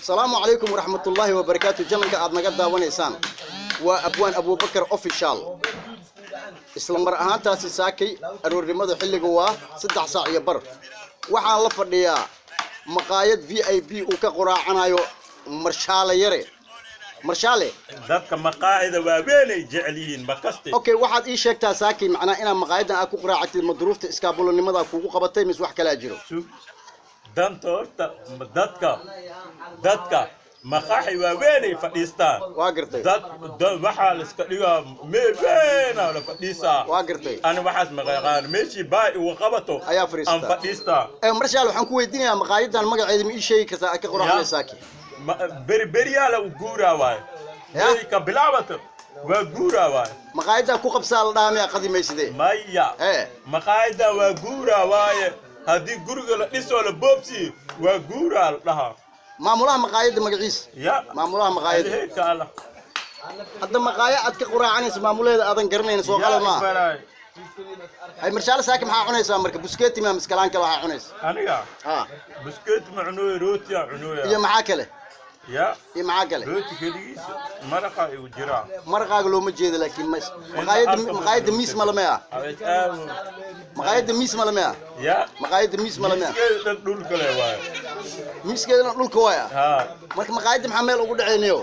السلام عليكم ورحمة الله وبركاته. جنك أدنى قد ونيسان وأبوان أبو بكر أوفيشال إسلام مرأة تاسي ساكي أرور رمضة حلي جوا 6 ساعة يبر وحنا لفر ليا مقايد VIP وكقراء عنايو مرشالة يري مرشالة ذاك مقاعد وابيني جعلين بكستي أوكي واحد إيش شكتا ساكي معنا إنا مقايد أكو قراءة المظروف إسكابولو نمضة كوكو قبضتي مسوح كلا جيرو دانتو داتك مقاحي وابيني فديستا واقرتي دات محل اسكديغا ميبينا ولا فديسا واقرتي انا واحد مقاغان ماشي باي وقبطو أيا فريستا ام فديستا مرشال waxaan ku weydiinayaa maqaayadan magaceedu ma ii sheegi kartaa ka quraacday saaki بريالا وغورا واي هي كبلاوت وغورا واي maqaayada ku qabsaa la dhaamay qadimaysidee مايا مقايدا وغورا واي هذه غورغا لا ديسو لا بوبسي وغورا لها maamulaha maqaayada magaciisa يا maamulaha maqaayada هيك الله hadda maqaaya aad ka quraacanaysa maamuleeda aadan garanayna soo qalad ma ay marshaal saaki maxaa cunaysaa marka buskeeti ma miskalaan kale waxa cunaysa aniga ha بسكوت معنوي روتي عنوي iyo maxaa kale يا iyo maxaa kale روتي كديس مرقه وجرا marqaaga looma jeedo laakiin maqaayada miis ma lamaya maqaayada miis ma lamaya يا maqaayada miis ma lamaya كده دول كله واي miiskeedana dhulka waaya ها marka maqaayada maxaa meel ugu dhaceynayo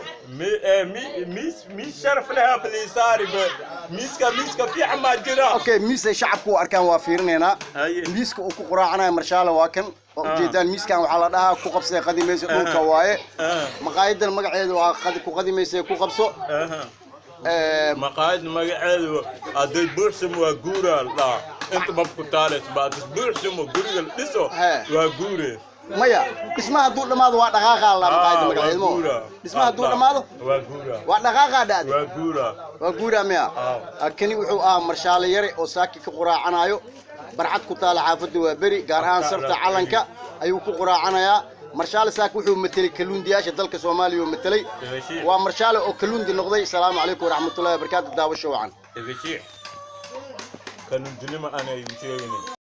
مي شرف لها باليساري ميسكا في عما جرا okay miis ay shacabku u arkaan waa fiirinaynaa miiska uu ku quraacanayo marshaala waa kan oo jeedaan miiskan waxa la dhahaa ku qabsay qadimayso dhulka waaye maqaayadan magaceedu waa ku qadimayso ku qabso مقاعد مقعد هذي بورسم وغورا لا انت ما بكتالس بعد بورسم وغورا ديسو وغورا maya dhismaha hadduu dhamaado waa dhaqaaqa la maqaayada magaceedu dhismaha hadduu dhamaado waa dhaqaaqa dhaad waa guura maya kani wuxuu ahaa marshaale yare oo saaki ka quraacanayo barxad ku taala xaafadda waa beri gaar ahaan sarta calanka ayuu ku quraacanayaa marshaale saaki wuxuu metelay kaluundiyaasha dalka Soomaaliya oo metelay waa marshaale oo kaluundi noqday. Assalaamu calaykum waraxmatullaahi wabarakaatuh daawasho wacan kaluundi ma ana yimtiyeen